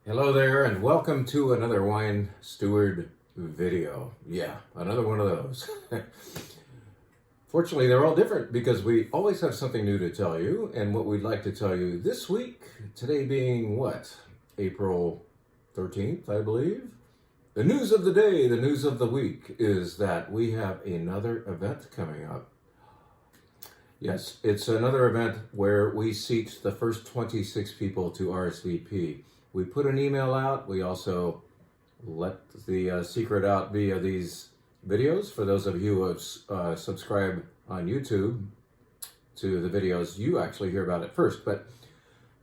Hello there, and welcome to another Wine Steward video. Yeah, another one of those. Fortunately, they're all different because we always have something new to tell you, and what we'd like to tell you this week, today being what? April 13th, I believe. The news of the day, the news of the week is that we have another event coming up. Yes, it's another event where we seat the first 26 people to RSVP. We put an email out. We also let the secret out via these videos. For those of you who have subscribed on YouTube to the videos, you actually hear about it first. But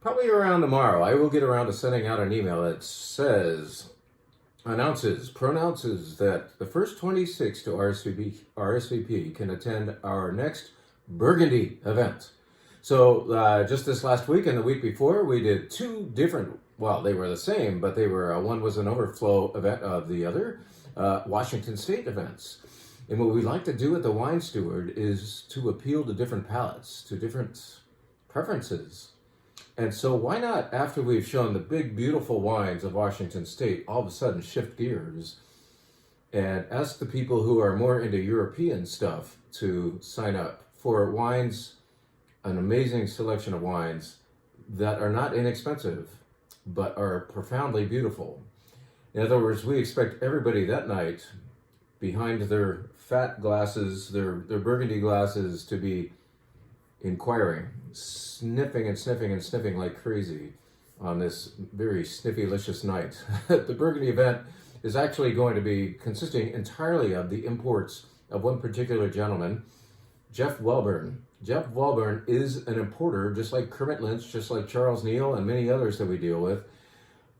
probably around tomorrow, I will get around to sending out an email that pronounces that the first 26 to RSVP can attend our next Burgundy event. So just this last week and the week before, we did two different, well, they were the same, but they were, one was an overflow event of the other, Washington State events. And what we like to do at the Wine Steward is to appeal to different palates, to different preferences. And so why not, after we've shown the big, beautiful wines of Washington State, all of a sudden shift gears and ask the people who are more into European stuff to sign up for wines, an amazing selection of wines that are not inexpensive, but are profoundly beautiful. In other words, we expect everybody that night, behind their fat glasses, their Burgundy glasses, to be inquiring, sniffing and sniffing and sniffing like crazy on this very sniffy-licious night. The Burgundy event is actually going to be consisting entirely of the imports of one particular gentleman, Jeff Welburn. Jeff Welburn is an importer, just like Kermit Lynch, just like Charles Neal, and many others that we deal with,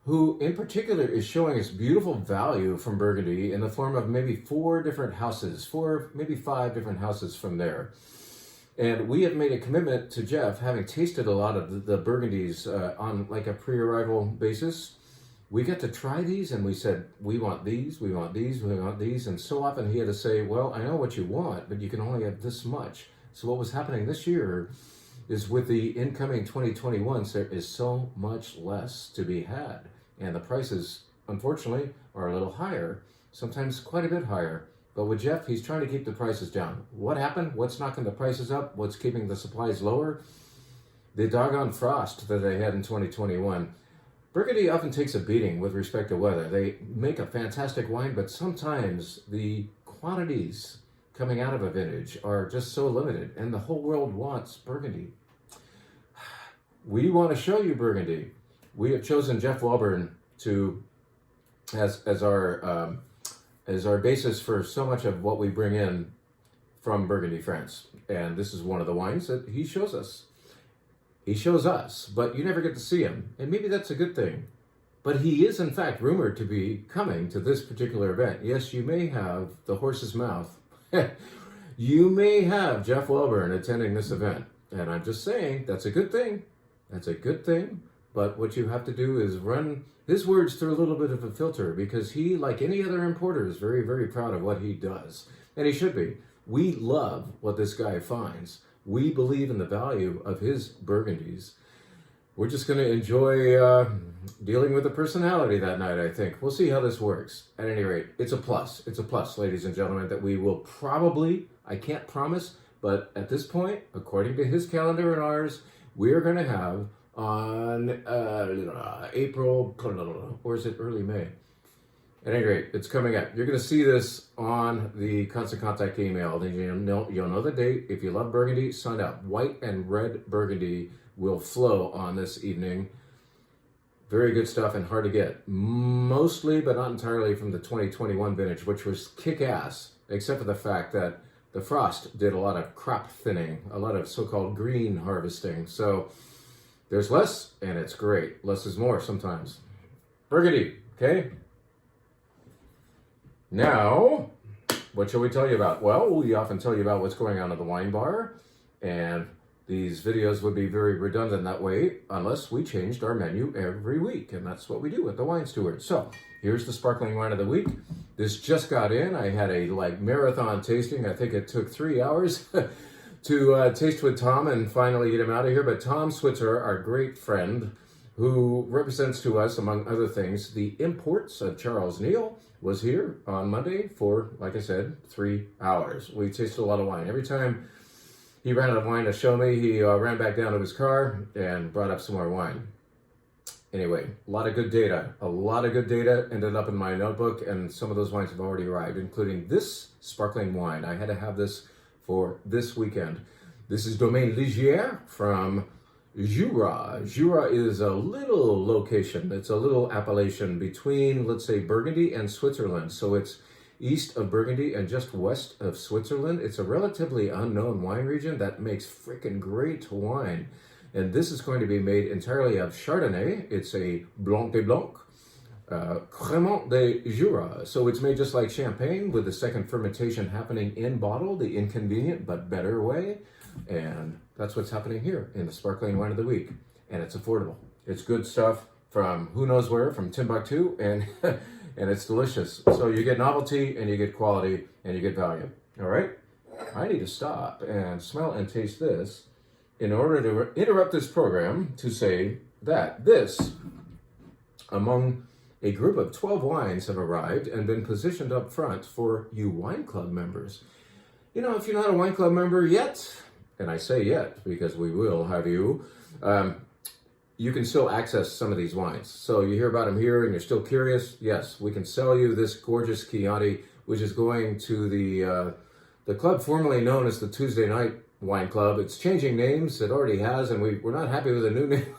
who in particular is showing us beautiful value from Burgundy in the form of maybe four, maybe five different houses from there. And we have made a commitment to Jeff, having tasted a lot of the Burgundies on like a pre-arrival basis. We got to try these and we said, we want these, we want these, we want these. And so often he had to say, well, I know what you want, but you can only have this much. So what was happening this year is with the incoming 2021s, there is so much less to be had. And the prices, unfortunately, are a little higher, sometimes quite a bit higher. But with Jeff, he's trying to keep the prices down. What happened? What's knocking the prices up? What's keeping the supplies lower? The doggone frost that they had in 2021. Burgundy often takes a beating with respect to weather. They make a fantastic wine, but sometimes the quantities coming out of a vintage are just so limited, and the whole world wants Burgundy. We want to show you Burgundy. We have chosen Jeff Welburn as our basis for so much of what we bring in from Burgundy, France. And this is one of the wines that he shows us. He shows us, but you never get to see him. And maybe that's a good thing. But he is, in fact, rumored to be coming to this particular event. Yes, you may have the horse's mouth. You may have Jeff Welburn attending this event. And I'm just saying, that's a good thing. That's a good thing. But what you have to do is run his words through a little bit of a filter, because he, like any other importer, is very, very proud of what he does. And he should be. We love what this guy finds. We believe in the value of his Burgundies. We're just going to enjoy dealing with the personality that night, I think. We'll see how this works. At any rate, it's a plus. It's a plus, ladies and gentlemen, that we will probably, I can't promise, but at this point, according to his calendar and ours, we're going to have on April, or is it early May? At any rate, it's coming up. You're going to see this on the Constant Contact email. Then you'll know the date. If you love Burgundy, sign up. White and red Burgundy will flow on this evening. Very good stuff and hard to get. Mostly, but not entirely, from the 2021 vintage, which was kick-ass, except for the fact that the frost did a lot of crop thinning, a lot of so-called green harvesting. So there's less, and it's great. Less is more sometimes. Burgundy, okay? Now, what shall we tell you about? Well, we often tell you about what's going on at the wine bar, and these videos would be very redundant that way unless we changed our menu every week, and that's what we do with the Wine Steward. So, here's the sparkling wine of the week. This just got in. I had a marathon tasting. I think it took 3 hours to taste with Tom and finally get him out of here. But Tom Switzer, our great friend, who represents to us, among other things, the imports of Charles Neal, was here on Monday for, like I said, 3 hours. We tasted a lot of wine. Every time he ran out of wine to show me, he ran back down to his car and brought up some more wine. Anyway, a lot of good data. A lot of good data ended up in my notebook, and some of those wines have already arrived, including this sparkling wine. I had to have this for this weekend. This is Domaine Ligier from Jura. Jura is a little location. It's a little appellation between, let's say, Burgundy and Switzerland. So it's east of Burgundy and just west of Switzerland. It's a relatively unknown wine region that makes freaking great wine. And this is going to be made entirely of Chardonnay. It's a Blanc de Blanc, Crémant de Jura. So it's made just like champagne with the second fermentation happening in bottle, the inconvenient but better way. And that's what's happening here in the Sparkling Wine of the Week. And it's affordable. It's good stuff from who knows where, from Timbuktu, and and it's delicious. So you get novelty, and you get quality, and you get value. All right? I need to stop and smell and taste this in order to interrupt this program to say that this, among a group of 12 wines, have arrived and been positioned up front for you Wine Club members. You know, if you're not a Wine Club member yet, and I say yet because we will have you, you can still access some of these wines. So you hear about them here and you're still curious. Yes, we can sell you this gorgeous Chianti, which is going to the club formerly known as the Tuesday Night Wine Club. It's changing names. It already has, and we're not happy with the new name.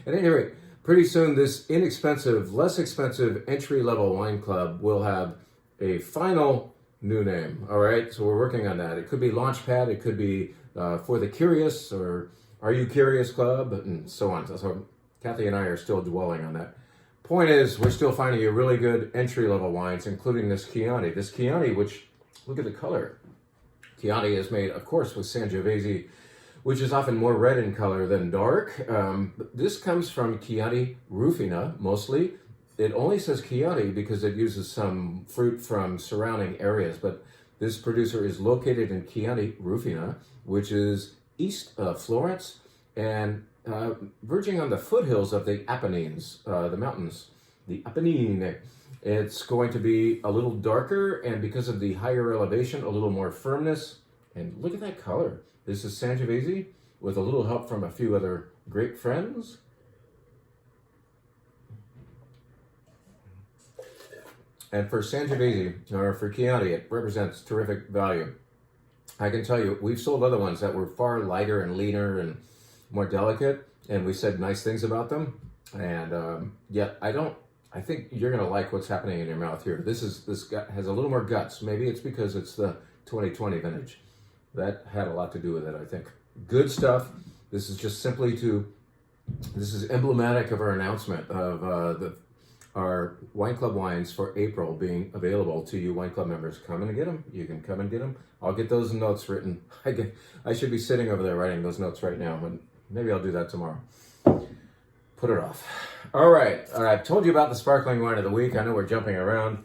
At any rate, pretty soon this inexpensive, less expensive entry-level wine club will have a final new name. All right, so we're working on that. It could be Launchpad. It could be For the Curious, or Are You Curious Club, and so on. So Kathy and I are still dwelling on that. Point is, we're still finding you really good entry-level wines, including this Chianti. This Chianti, which, look at the color. Chianti is made, of course, with Sangiovese, which is often more red in color than dark. This comes from Chianti Rufina, mostly. It only says Chianti because it uses some fruit from surrounding areas, but this producer is located in Chianti Rufina, which is east of Florence and verging on the foothills of the Apennines, the mountains, the Apennine. It's going to be a little darker, and because of the higher elevation, a little more firmness. And look at that color. This is Sangiovese with a little help from a few other great friends. And for Sangiovese, or for Chianti, it represents terrific value. I can tell you, we've sold other ones that were far lighter and leaner and more delicate, and we said nice things about them. And yet, I think you're going to like what's happening in your mouth here. This has a little more guts. Maybe it's because it's the 2020 vintage. That had a lot to do with it, I think. Good stuff. This is just simply this is emblematic of our announcement of our Wine Club wines for April being available to you Wine Club members. Come and get them. You can come and get them. I'll get those notes written. I should be sitting over there writing those notes right now, but maybe I'll do that tomorrow. Put it off. All right. I've told you about the Sparkling Wine of the Week. I know we're jumping around.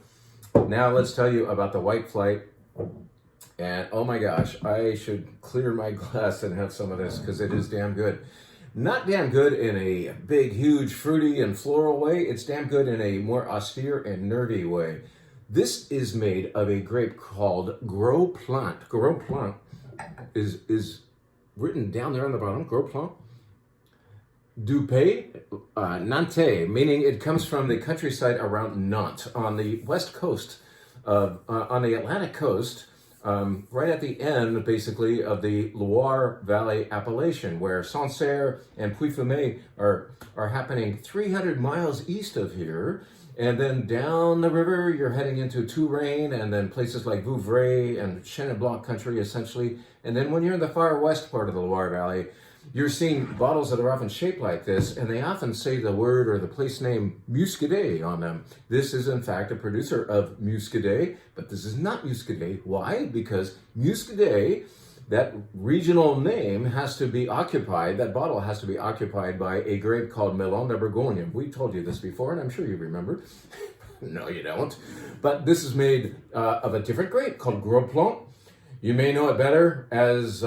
Now let's tell you about the White Flight. And oh my gosh, I should clear my glass and have some of this because it is damn good. Not damn good in a big, huge, fruity and floral way. It's damn good in a more austere and nerdy way. This is made of a grape called Gros Plant. Gros Plant is written down there on the bottom. Gros Plant du Pays Nantais, meaning it comes from the countryside around Nantes on the west coast on the Atlantic coast. Right at the end, basically, of the Loire Valley appellation, where Sancerre and Puy-Fumé are happening 300 miles east of here. And then down the river, you're heading into Touraine, and then places like Vouvray and Chenin Blanc country, essentially. And then when you're in the far west part of the Loire Valley, you're seeing bottles that are often shaped like this, and they often say the word or the place name Muscadet on them. This is, in fact, a producer of Muscadet, but this is not Muscadet. Why? Because Muscadet, that regional name, has to be occupied, that bottle has to be occupied by a grape called Melon de Bourgogne. We told you this before, and I'm sure you remember. No, you don't. But this is made of a different grape called Gros Plant. You may know it better as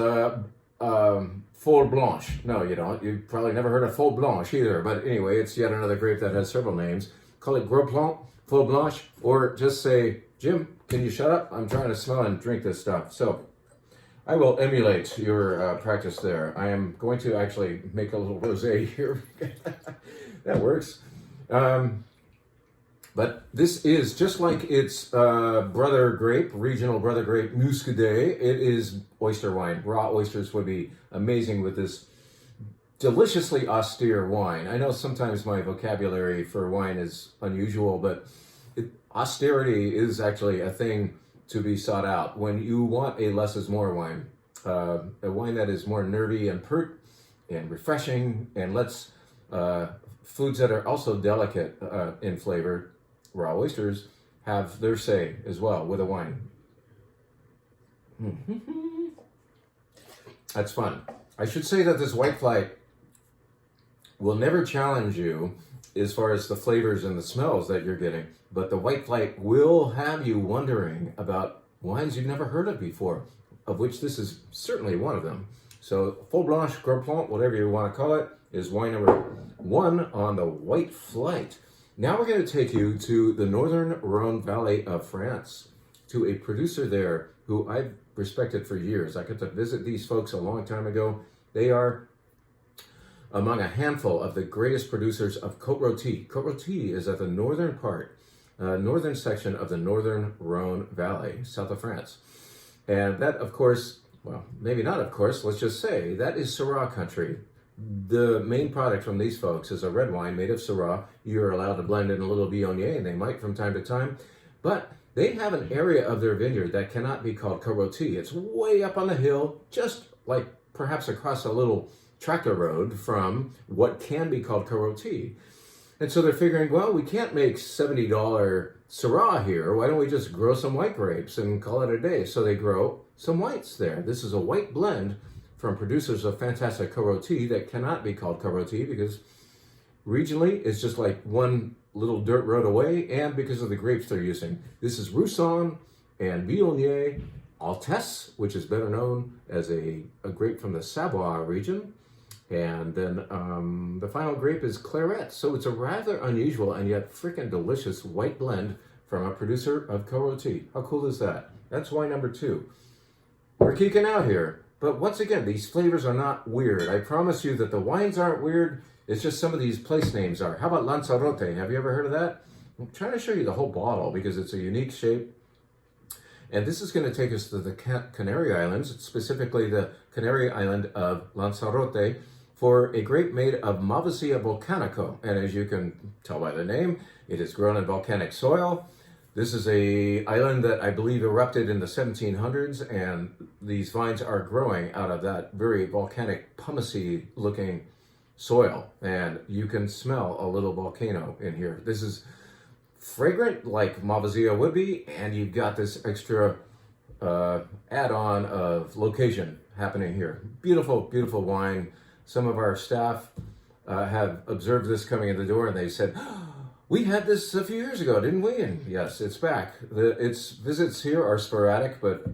Fol Blanche. No, you don't. You've probably never heard of Fol Blanche either. But anyway, it's yet another grape that has several names. Call it Gros Blanc, Fol Blanche, or just say, Jim, can you shut up? I'm trying to smell and drink this stuff. So I will emulate your practice there. I am going to actually make a little rosé here. That works. But this is just like its brother grape, regional brother grape, Muscadet. It is oyster wine. Raw oysters would be amazing with this deliciously austere wine. I know sometimes my vocabulary for wine is unusual, but austerity is actually a thing to be sought out when you want a less is more wine. A wine that is more nervy and pert and refreshing and lets foods that are also delicate in flavor, raw oysters, have their say as well with a wine. That's fun. I should say that this white flight will never challenge you as far as the flavors and the smells that you're getting, but the white flight will have you wondering about wines you've never heard of before, of which this is certainly one of them. So Fol Blanche, Gros Blanc, whatever you want to call it, is wine number 1 on the white flight. Now we're going to take you to the northern Rhone Valley of France, to a producer there who I've respected for years. I got to visit these folks a long time ago. They are among a handful of the greatest producers of Côte Rôtie. Côte Rôtie is at the northern part, northern section of the northern Rhone Valley, south of France. And that, of course, well, maybe not of course, let's just say, that is Syrah country. The main product from these folks is a red wine made of Syrah. You're allowed to blend in a little Viognier, and they might from time to time. But they have an area of their vineyard that cannot be called Côte Rôtie. It's way up on the hill, just like perhaps across a little tractor road from what can be called Côte Rôtie. And so they're figuring, well, we can't make $70 Syrah here. Why don't we just grow some white grapes and call it a day? So they grow some whites there. This is a white blend from producers of fantastic Côte Rôtie that cannot be called Côte Rôtie because regionally it's just like one little dirt road away, and because of the grapes they're using. This is Roussanne and Viognier, Altesse, which is better known as a grape from the Savoie region, and then the final grape is Claret. So it's a rather unusual and yet freaking delicious white blend from a producer of Côte Rôtie. How cool is that? That's wine number 2. We're geeking out here. But once again, these flavors are not weird. I promise you that the wines aren't weird. It's just some of these place names are. How about Lanzarote? Have you ever heard of that? I'm trying to show you the whole bottle because it's a unique shape. And this is going to take us to the Canary Islands, specifically the Canary Island of Lanzarote, for a grape made of Malvasia volcanico. And as you can tell by the name, it is grown in volcanic soil. This is a island that I believe erupted in the 1700s, and these vines are growing out of that very volcanic, pumicey looking soil. And you can smell a little volcano in here. This is fragrant like Malvasia would be, and you've got this extra add-on of location happening here. Beautiful, beautiful wine. Some of our staff have observed this coming in the door, and they said, we had this a few years ago, didn't we? And yes, it's back. Its visits here are sporadic, but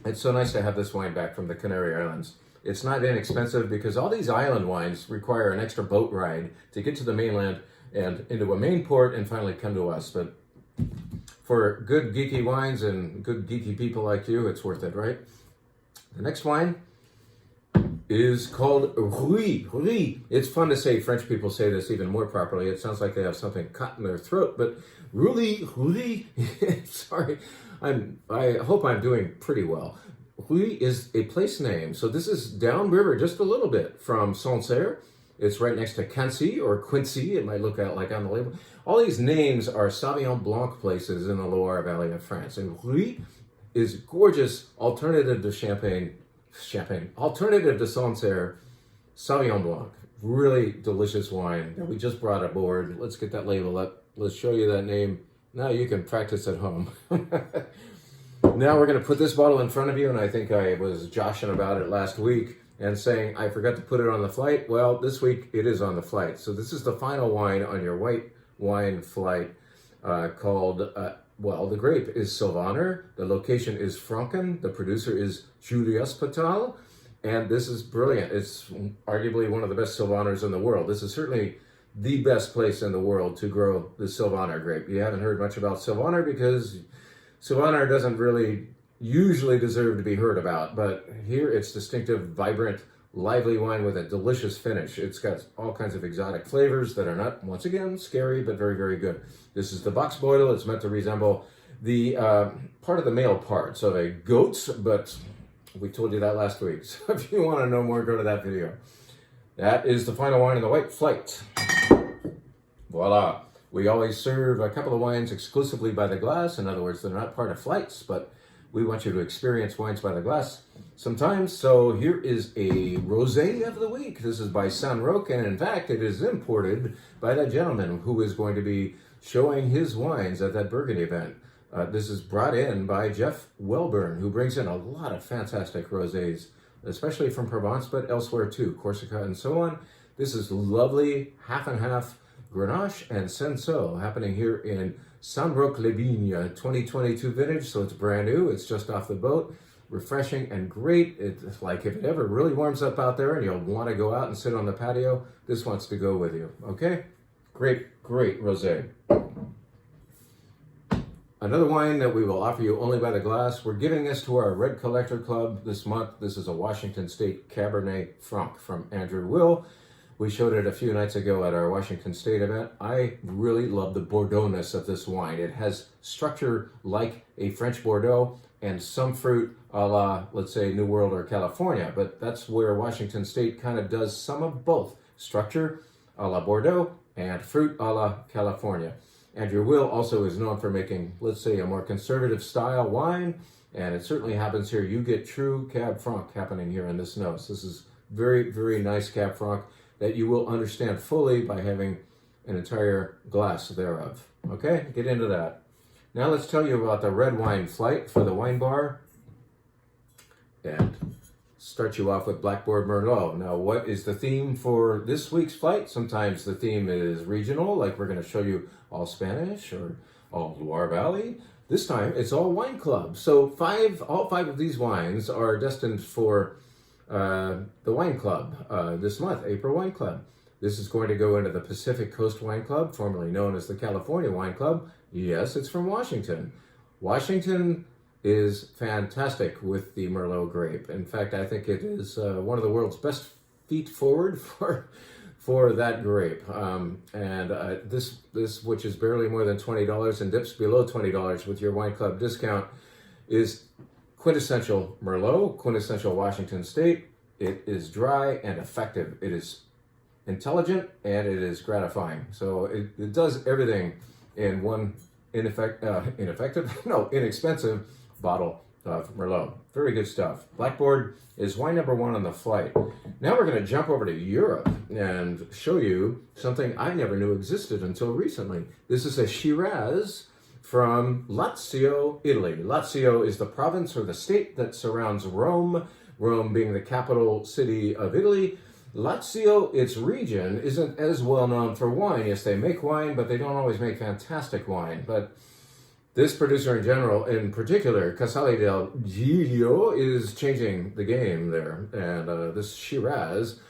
it's so nice to have this wine back from the Canary Islands. It's not inexpensive because all these island wines require an extra boat ride to get to the mainland and into a main port and finally come to us. But for good geeky wines and good geeky people like you, it's worth it, right? The next wine is called Rouy. Rouy. It's fun to say. French people say this even more properly. It sounds like they have something caught in their throat, but Rouy, Rouy. Sorry, I hope I'm doing pretty well. Rouy is a place name. So this is downriver just a little bit from Sancerre. It's right next to Quincy or Quincy. It might look out like on the label. All these names are Sauvignon Blanc places in the Loire Valley of France. And Rouy is gorgeous alternative to Champagne, alternative to Sancerre, Sauvignon Blanc. Really delicious wine that we just brought aboard. Let's get that label up. Let's show you that name. Now you can practice at home. Now we're going to put this bottle in front of you, and I think I was joshing about it last week and saying I forgot to put it on the flight. Well, this week it is on the flight. So this is the final wine on your white wine flight called, well, the grape is Sylvaner. The location is Franken. The producer is Julius Patal. And this is brilliant. It's arguably one of the best Sylvaners in the world. This is certainly the best place in the world to grow the Sylvaner grape. You haven't heard much about Sylvaner because Sylvaner doesn't really usually deserve to be heard about, but here it's distinctive, vibrant, lively wine with a delicious finish. It's got all kinds of exotic flavors that are not, once again, scary, but very, very good. This is the box boil. It's meant to resemble the part of the male parts of a goat, but we told you that last week. So if you want to know more, go to that video. That is the final wine in the white flight. Voila. We always serve a couple of wines exclusively by the glass. In other words, they're not part of flights, but we want you to experience wines by the glass sometimes. So here is a rosé of the week. This is by San Roque, and in fact, it is imported by that gentleman who is going to be showing his wines at that Burgundy event. This is brought in by Jeff Welburn, who brings in a lot of fantastic rosés, especially from Provence, but elsewhere too, Corsica and so on. This is lovely half and half Grenache and Cinsault happening here in San Roque Les Vignes 2022 vintage, so it's brand new. It's just off the boat, refreshing and great. It's like if it ever really warms up out there and you'll want to go out and sit on the patio, this wants to go with you. Okay, great, great rosé. Another wine that we will offer you only by the glass. We're giving this to our Red Collector Club this month. This is a Washington State Cabernet Franc from Andrew Will. We showed it a few nights ago at our Washington State event. I really love the Bordeaux-ness of this wine. It has structure like a French Bordeaux and some fruit a la, let's say, New World or California. But that's where Washington State kind of does some of both. Structure a la Bordeaux and fruit a la California. Andrew Will also is known for making, let's say, a more conservative style wine. And it certainly happens here. You get true Cab Franc happening here in this nose. This is very, very nice Cab Franc that you will understand fully by having an entire glass thereof. Okay, get into that. Now let's tell you about the red wine flight for the wine bar. And start you off with Blackboard Merlot. Now, what is the theme for this week's flight? Sometimes the theme is regional, like we're going to show you all Spanish or all Loire Valley. This time, it's all wine club. So all five of these wines are destined for the wine club this month, April Wine Club. This is going to go into the Pacific Coast Wine Club, formerly known as the California Wine Club. Yes, it's from Washington. Washington is fantastic with the Merlot grape. In fact, I think it is one of the world's best feet forward for that grape. This, which is barely more than $20 and dips below $20 with your wine club discount, is quintessential Merlot, quintessential Washington State. It is dry and effective. It is intelligent and it is gratifying. So it does everything in one inexpensive bottle of Merlot. Very good stuff. Blackboard is wine number one on the flight. Now we're going to jump over to Europe and show you something I never knew existed until recently. This is a Shiraz from Lazio, Italy. Lazio is the province or the state that surrounds Rome, Rome being the capital city of Italy. Lazio, its region, isn't as well known for wine. Yes, they make wine, but they don't always make fantastic wine. But this producer in general, in particular, Casale del Giglio, is changing the game there. And this Shiraz,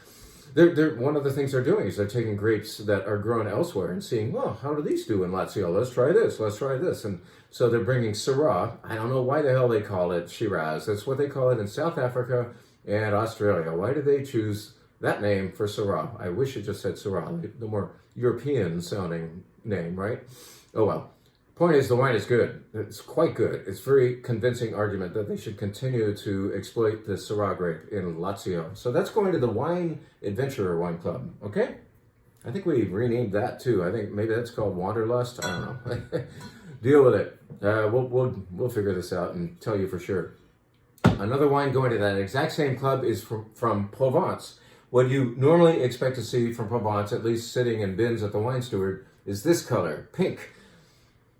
one of the things they're doing is they're taking grapes that are grown elsewhere and seeing, well, how do these do in Lazio? Let's try this, let's try this. And so they're bringing Syrah. I don't know why the hell they call it Shiraz. That's what they call it in South Africa and Australia. Why did they choose that name for Syrah? I wish it just said Syrah, the more European sounding name, right? Oh well. Point is, the wine is good. It's quite good. It's very convincing argument that they should continue to exploit the Syrah grape in Lazio. So that's going to the Wine Adventurer Wine Club, okay? I think we renamed that too. I think maybe that's called Wanderlust. I don't know. Deal with it. We'll figure this out and tell you for sure. Another wine going to that exact same club is from Provence. What you normally expect to see from Provence, at least sitting in bins at the Wine Steward, is this color, pink.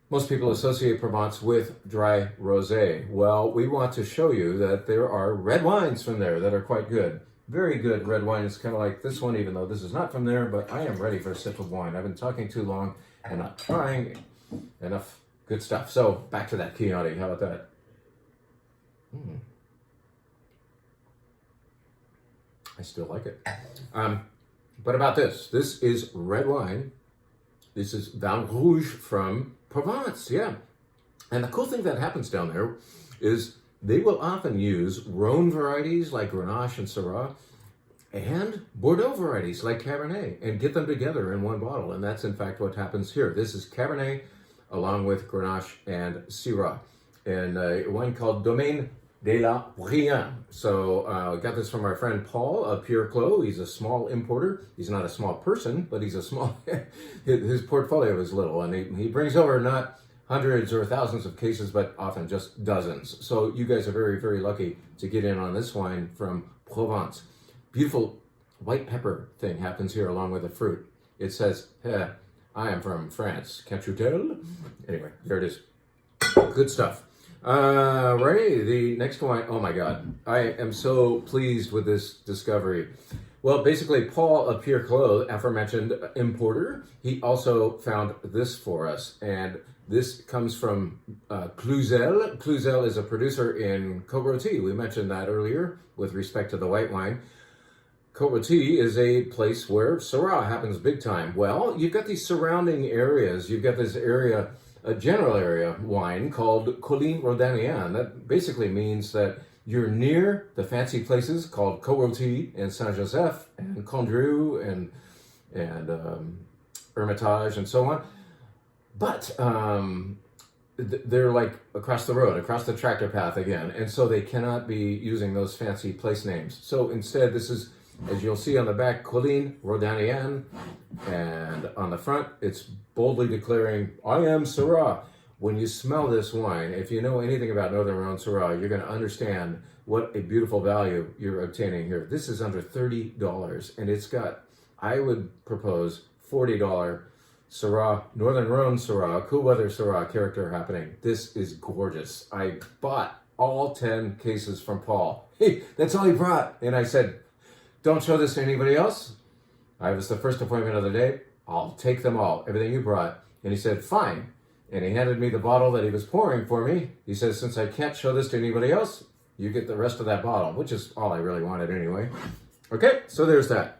Most people associate Provence with dry rosé. Well, we want to show you that there are red wines from there that are quite good. Very good red wines, kind of like this one, even though this is not from there, but I am ready for a sip of wine. I've been talking too long and not trying enough good stuff. So back to that Chianti. How about that? I still like it. But about this is red wine. This is Vin Rouge from Provence, yeah. And the cool thing that happens down there is they will often use Rhone varieties like Grenache and Syrah and Bordeaux varieties like Cabernet and get them together in one bottle. And that's in fact what happens here. This is Cabernet along with Grenache and Syrah and a wine called Domaine de la Brienne. So I got this from our friend Paul of Pure Clos. He's a small importer. He's not a small person, but he's a small, his portfolio is little, and he brings over not hundreds or thousands of cases, but often just dozens. So you guys are very, very lucky to get in on this wine from Provence. Beautiful white pepper thing happens here along with the fruit. It says, hey, I am from France. Can't you tell? Anyway, there it is. Good stuff. Right, the next wine, oh my God, I am so pleased with this discovery. Well, basically, Paul of Pure Clos, aforementioned importer, he also found this for us, and this comes from Cluzel. Cluzel is a producer in Côte-Rôtie. We mentioned that earlier with respect to the white wine. Côte-Rôtie is a place where Syrah happens big time. Well, you've got these surrounding areas. You've got this area, a general area wine called Collines Rhodaniennes. That basically means that you're near the fancy places called Côte-Rôtie and Saint-Joseph and Condrieu and Hermitage and so on. But they're like across the road, across the tractor path again. And so they cannot be using those fancy place names. So instead, this is, as you'll see on the back, Collines Rhodaniennes, and on the front, it's boldly declaring, I am Syrah. When you smell this wine, if you know anything about Northern Rhone Syrah, you're going to understand what a beautiful value you're obtaining here. This is under $30, and it's got, I would propose, $40 Syrah, Northern Rhone Syrah, cool weather Syrah character happening. This is gorgeous. I bought all 10 cases from Paul. Hey, that's all he brought. And I said, don't show this to anybody else. I was the first appointment of the day. I'll take them all, everything you brought. And he said, fine. And he handed me the bottle that he was pouring for me. He says, since I can't show this to anybody else, you get the rest of that bottle, which is all I really wanted anyway. Okay, so there's that.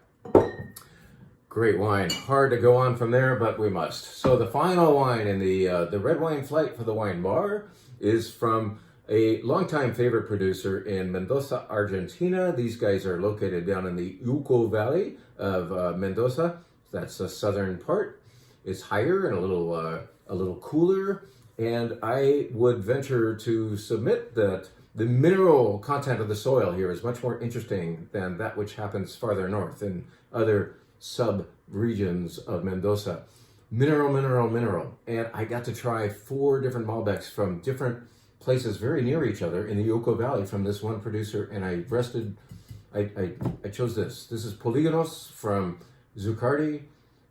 Great wine. Hard to go on from there, but we must. So the final wine in the red wine flight for the wine bar is from a longtime favorite producer in Mendoza, Argentina. These guys are located down in the Uco Valley of Mendoza. That's the southern part. It's higher and a little cooler, and I would venture to submit that the mineral content of the soil here is much more interesting than that which happens farther north in other sub-regions of Mendoza. Mineral. And I got to try 4 different Malbecs from different places very near each other in the Uco Valley from this one producer, and I chose this. This is Polygonos from Zuccardi,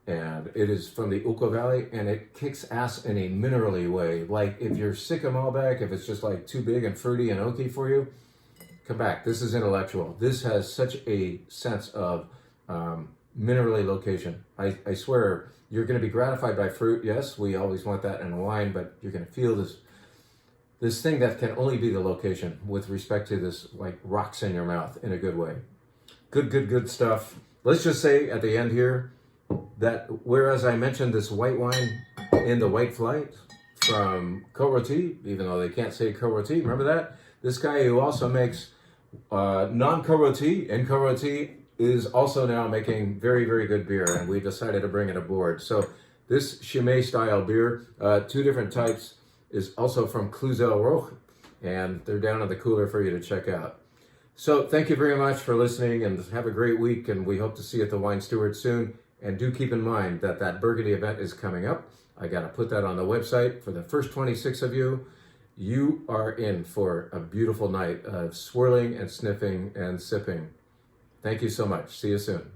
and it is from the Uco Valley, and it kicks ass in a minerally way. Like, if you're sick of Malbec, if it's just like too big and fruity and oaky for you, come back. This is intellectual. This has such a sense of minerally location. I swear, you're going to be gratified by fruit. Yes, we always want that in a wine, but you're going to feel this thing that can only be the location with respect to this, like, rocks in your mouth in a good way. Good stuff. Let's just say at the end here that whereas I mentioned this white wine in the white flight from Côte-Rôtie, even though they can't say Côte-Rôtie, remember that? This guy who also makes non-Côte-Rôtie in Côte-Rôtie is also now making very, very good beer, and we decided to bring it aboard. So this Chimay style beer, 2 different types, is also from Cluzel Roche, and they're down in the cooler for you to check out. So thank you very much for listening, and have a great week, and we hope to see you at the Wine Steward soon. And do keep in mind that Burgundy event is coming up. I got to put that on the website. For the first 26 of you, you are in for a beautiful night of swirling and sniffing and sipping. Thank you so much. See you soon.